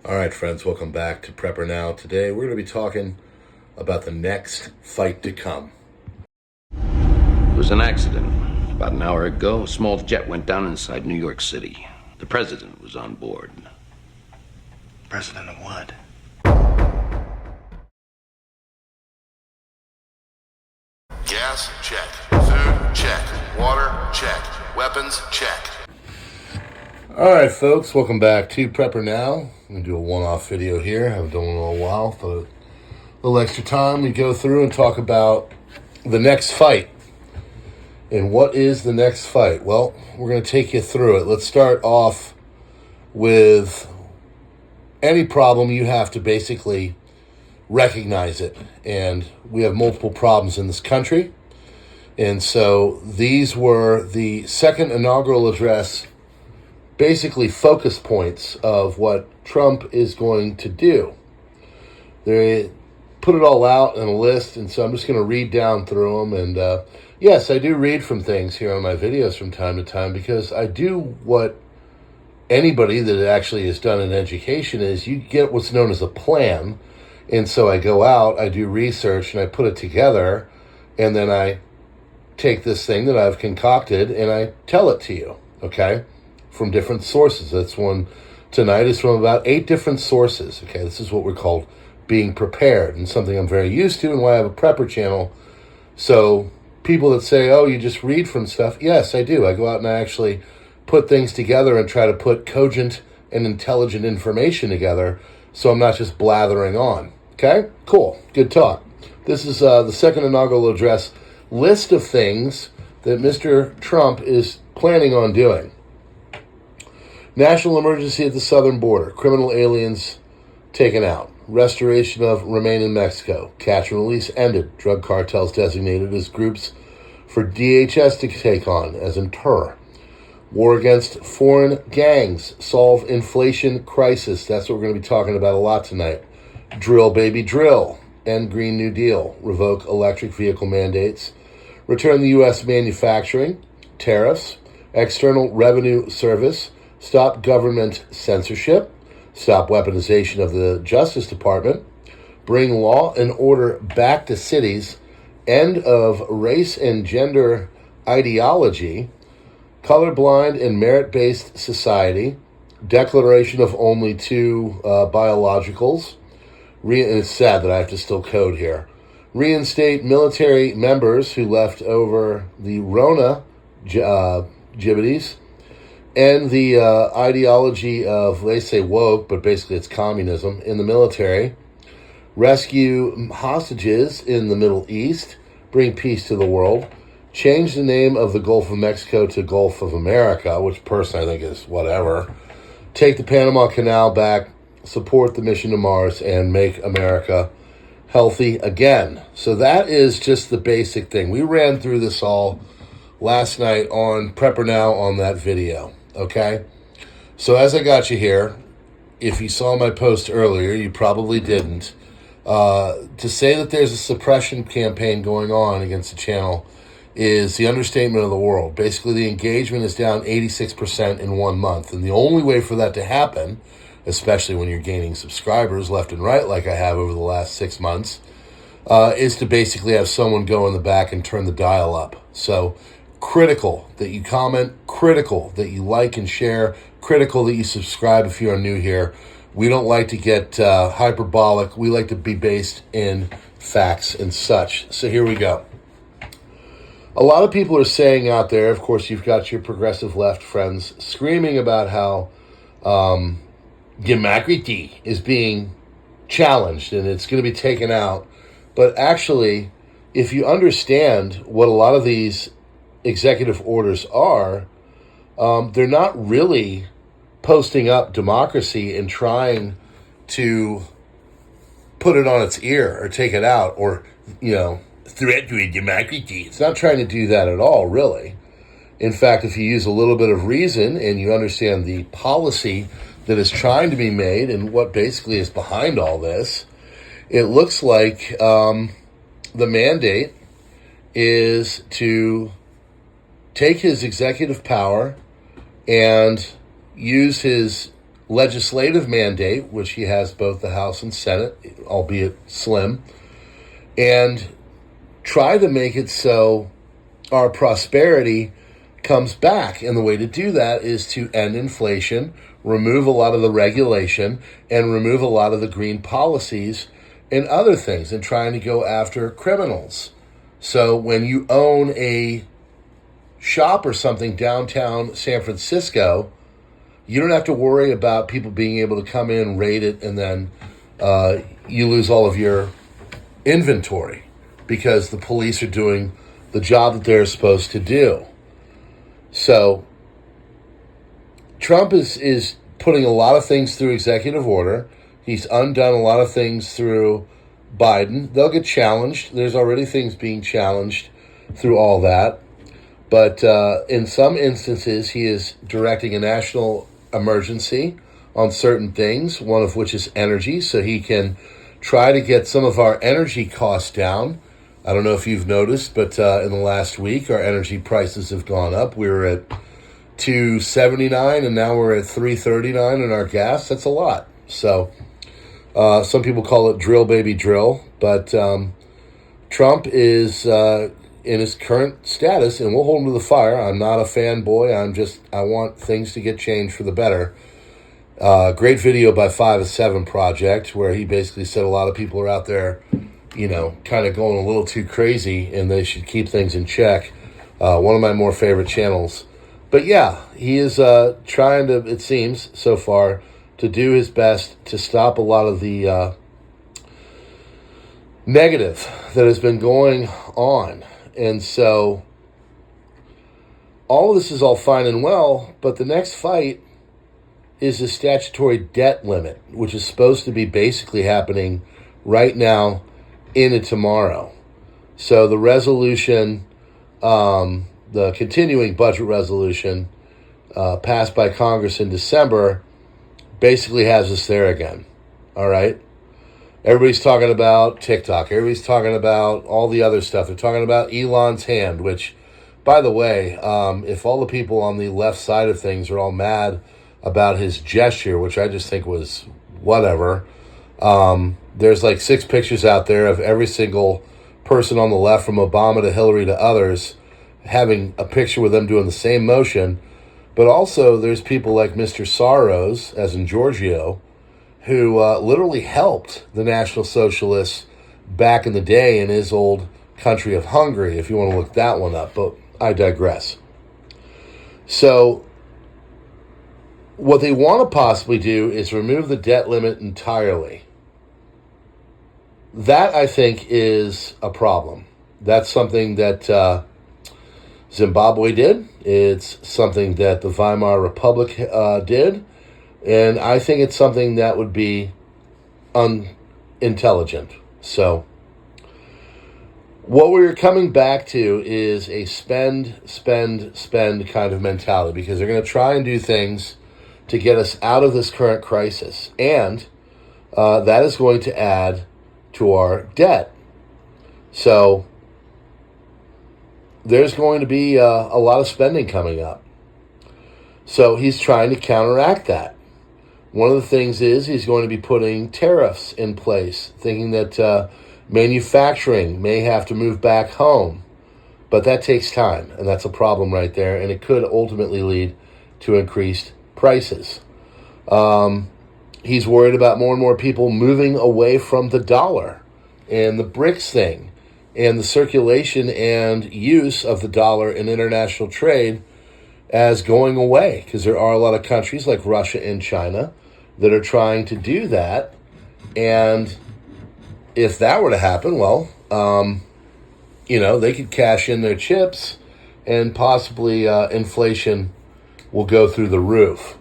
All right, friends, welcome back to PrepperNow. Today we're going to be talking about the next fight to come. It was an accident. About an hour ago, a small jet went down inside New York City. The president was on board. President of what? Gas, check. Food, check. Water, check. Weapons, check. All right, folks, welcome back to PrepperNow. I'm going to do a one-off video here. I haven't done one in a little while. Thought a little extra time. We go through and talk about the next fight. And what is the next fight? Well, we're going to take you through it. Let's start off with any problem. You have to basically recognize it. And we have multiple problems in this country. And so these were the second inaugural address, basically focus points of what Trump is going to do. They put it all out in a list, and so I'm just going to read down through them. And yes, I do read from things here on my videos from time to time, because I do what anybody that actually has done in education is you get what's known as a plan. And so I go out, I do research, and I put it together, and then I take this thing that I've concocted and I tell it to you, okay, from different sources. That's one tonight is from about 8 different sources, okay. This is what we're called being prepared, and something I'm very used to and why I have a prepper channel. So people that say, oh, you just read from stuff, yes, I do. I go out and I actually put things together and try to put cogent and intelligent information together, so I'm not just blathering on. Okay, cool, good talk. This is the second inaugural address list of things that Mr. Trump is planning on doing. National emergency at the southern border. Criminal aliens taken out. Restoration of remain in Mexico. Catch and release ended. Drug cartels designated as groups for DHS to take on, as in terror. War against foreign gangs. Solve inflation crisis. That's what we're going to be talking about a lot tonight. Drill, baby, drill. End Green New Deal. Revoke electric vehicle mandates. Return the U.S. manufacturing. Tariffs. External Revenue Service. Stop government censorship. Stop weaponization of the Justice Department. Bring law and order back to cities. End of race and gender ideology. Colorblind and merit-based society. Declaration of only 2 biologicals. And it's sad that I have to still code here. Reinstate military members who left over the Rona gibbities. And the ideology of, they say woke, but basically it's communism in the military. Rescue hostages in the Middle East. Bring peace to the world. Change the name of the Gulf of Mexico to Gulf of America, which personally I think is whatever. Take the Panama Canal back. Support the mission to Mars, and make America healthy again. So that is just the basic thing. We ran through this all last night on PrepperNow on that video. Okay, so as I got you here, if you saw my post earlier, you probably didn't. To say that there's a suppression campaign going on against the channel is the understatement of the world. Basically, the engagement is down 86% in 1 month. And the only way for that to happen, especially when you're gaining subscribers left and right like I have over the last 6 months, is to basically have someone go in the back and turn the dial up. So critical that you comment, critical that you like and share, critical that you subscribe if you are new here. We don't like to get hyperbolic. We like to be based in facts and such. So here we go. A lot of people are saying out there, of course, you've got your progressive left friends screaming about how democracy is being challenged and it's going to be taken out. But actually, if you understand what a lot of these executive orders are, they're not really posting up democracy and trying to put it on its ear or take it out or, threat to a democracy. It's not trying to do that at all, really. In fact, if you use a little bit of reason and you understand the policy that is trying to be made and what basically is behind all this, it looks like the mandate is to take his executive power and use his legislative mandate, which he has both the House and Senate, albeit slim, and try to make it so our prosperity comes back. And the way to do that is to end inflation, remove a lot of the regulation, and remove a lot of the green policies and other things, and trying to go after criminals. So when you own a shop or something downtown San Francisco, you don't have to worry about people being able to come in, raid it, and then you lose all of your inventory because the police are doing the job that they're supposed to do. So Trump is putting a lot of things through executive order. He's undone a lot of things through Biden. They'll get challenged. There's already things being challenged through all that. But in some instances, he is directing a national emergency on certain things, one of which is energy, so he can try to get some of our energy costs down. I don't know if you've noticed, but in the last week, our energy prices have gone up. We were at $2.79, and now we're at $3.39 in our gas. That's a lot. So some people call it drill, baby, drill. But Trump is in his current status, and we'll hold him to the fire. I'm not a fanboy. I want things to get changed for the better. Great video by 5 of 7 Project, where he basically said a lot of people are out there, kind of going a little too crazy, and they should keep things in check. One of my more favorite channels. But yeah, he is trying to, it seems, so far, to do his best to stop a lot of the negative that has been going on. And so all of this is all fine and well, but the next fight is the statutory debt limit, which is supposed to be basically happening right now into tomorrow. So the resolution, the continuing budget resolution passed by Congress in December basically has us there again. All right? Everybody's talking about TikTok. Everybody's talking about all the other stuff. They're talking about Elon's hand, which, by the way, if all the people on the left side of things are all mad about his gesture, which I just think was whatever, there's like 6 pictures out there of every single person on the left, from Obama to Hillary to others, having a picture with them doing the same motion. But also there's people like Mr. Soros, as in Giorgio, who literally helped the National Socialists back in the day in his old country of Hungary, if you want to look that one up. But I digress. So what they want to possibly do is remove the debt limit entirely. That, I think, is a problem. That's something that Zimbabwe did. It's something that the Weimar Republic did. And I think it's something that would be unintelligent. So what we're coming back to is a spend kind of mentality, because they're going to try and do things to get us out of this current crisis. And that is going to add to our debt. So there's going to be a lot of spending coming up. So he's trying to counteract that. One of the things is he's going to be putting tariffs in place, thinking that manufacturing may have to move back home. But that takes time, and that's a problem right there, and it could ultimately lead to increased prices. He's worried about more and more people moving away from the dollar and the BRICS thing and the circulation and use of the dollar in international trade as going away, because there are a lot of countries like Russia and China that are trying to do that. And if that were to happen, well, they could cash in their chips, and possibly inflation will go through the roof.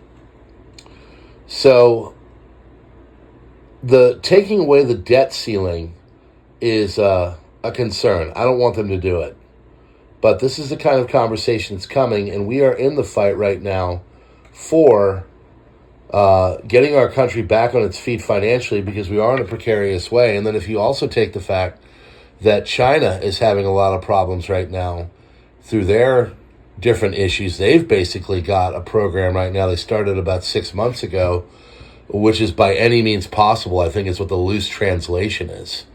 So the taking away the debt ceiling is a concern. I don't want them to do it. But this is the kind of conversation that's coming, and we are in the fight right now for getting our country back on its feet financially, because we are in a precarious way. And then if you also take the fact that China is having a lot of problems right now through their different issues. They've basically got a program right now. They started about 6 months ago, which is by any means possible. I think it's what the loose translation is.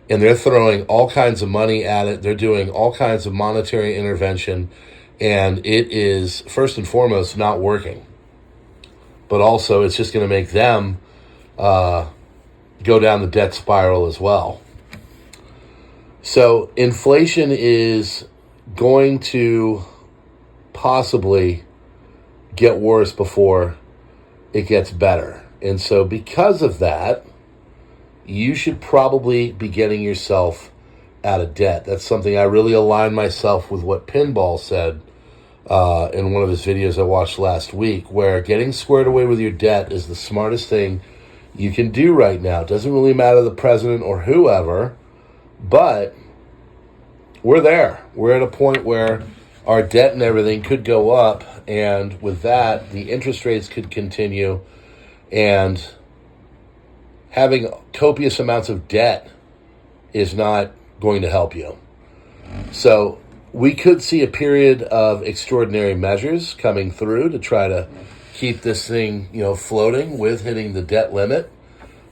And they're throwing all kinds of money at it. They're doing all kinds of monetary intervention. And it is, first and foremost, not working. But also, it's just going to make them go down the debt spiral as well. So inflation is going to possibly get worse before it gets better. And so because of that, you should probably be getting yourself out of debt. That's something I really align myself with what Pinball said in one of his videos I watched last week, where getting squared away with your debt is the smartest thing you can do right now. It doesn't really matter the president or whoever, but we're there. We're at a point where our debt and everything could go up, and with that, the interest rates could continue, and having copious amounts of debt is not going to help you. So we could see a period of extraordinary measures coming through to try to keep this thing, floating with hitting the debt limit.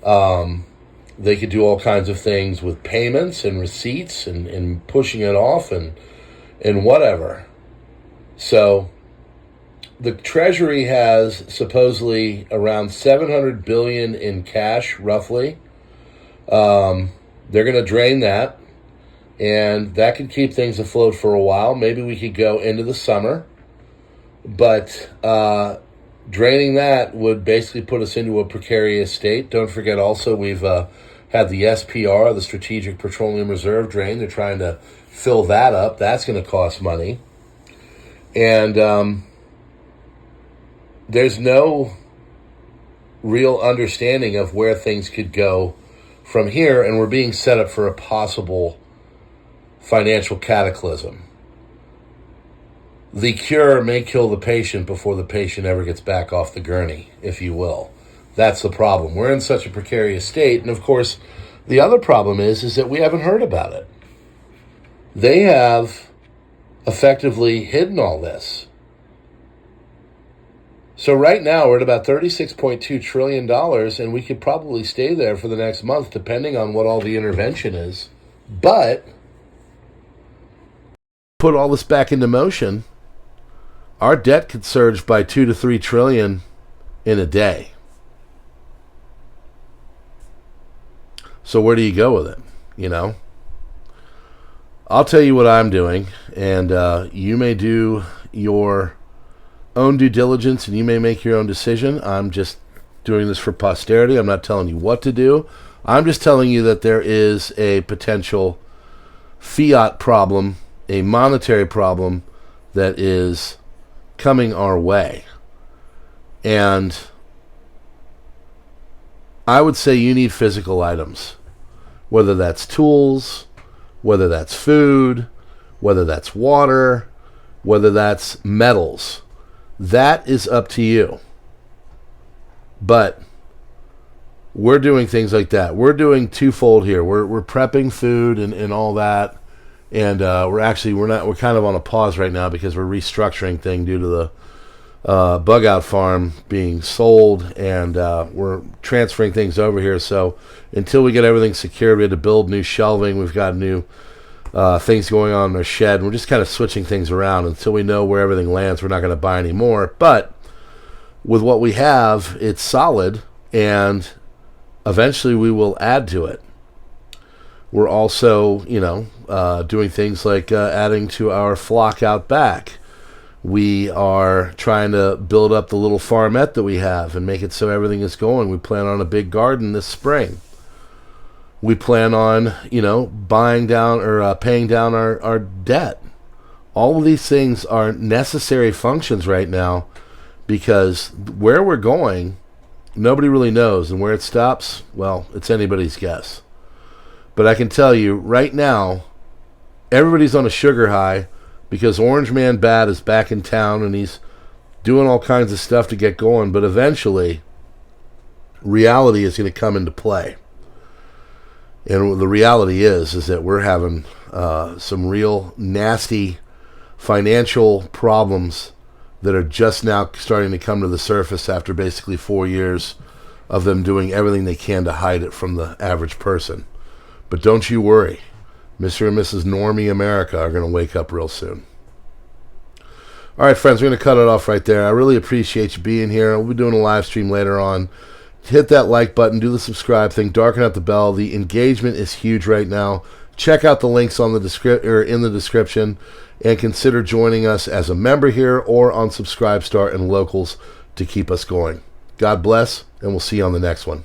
They could do all kinds of things with payments and receipts and pushing it off and whatever. So the Treasury has supposedly around $700 billion in cash, roughly. They're going to drain that, and that could keep things afloat for a while. Maybe we could go into the summer, but draining that would basically put us into a precarious state. Don't forget also we've had the SPR, the Strategic Petroleum Reserve drain. They're trying to fill that up. That's going to cost money. And there's no real understanding of where things could go from here, and we're being set up for a possible financial cataclysm. The cure may kill the patient before the patient ever gets back off the gurney, if you will. That's the problem. We're in such a precarious state, and of course, the other problem is that we haven't heard about it. They have effectively hidden all this. So right now we're at about $36.2 trillion, and we could probably stay there for the next month, depending on what all the intervention is. But put all this back into motion, our debt could surge by 2 to 3 trillion in a day. So where do you go with it? I'll tell you what I'm doing, and you may do your own due diligence, and you may make your own decision. I'm just doing this for posterity. I'm not telling you what to do. I'm just telling you that there is a potential fiat problem, a monetary problem that is coming our way. And I would say you need physical items, whether that's tools, whether that's food, whether that's water, whether that's metals. That is up to you. But we're doing things like that. We're doing twofold here. We're prepping food and all that. And we're kind of on a pause right now because we're restructuring thing due to the bug out farm being sold, and we're transferring things over here. So until we get everything secured, we had to build new shelving. We've got new things going on in our shed. We're just kind of switching things around until we know where everything lands. We're not going to buy any more. But with what we have, it's solid, and eventually we will add to it. We're also, doing things like adding to our flock out back. We are trying to build up the little farmette that we have and make it so everything is going. We plan on a big garden this spring. We plan on, buying down or paying down our debt. All of these things are necessary functions right now, because where we're going, nobody really knows. And where it stops, well, it's anybody's guess. But I can tell you right now, everybody's on a sugar high because Orange Man Bad is back in town and he's doing all kinds of stuff to get going. But eventually, reality is going to come into play. And the reality is that we're having some real nasty financial problems that are just now starting to come to the surface after basically 4 years of them doing everything they can to hide it from the average person. But don't you worry. Mr. and Mrs. Normie America are going to wake up real soon. All right, friends, we're going to cut it off right there. I really appreciate you being here. We'll be doing a live stream later on. Hit that like button. Do the subscribe thing. Darken out the bell. The engagement is huge right now. Check out the links on the in the description, and consider joining us as a member here or on Subscribestar and Locals to keep us going. God bless, and we'll see you on the next one.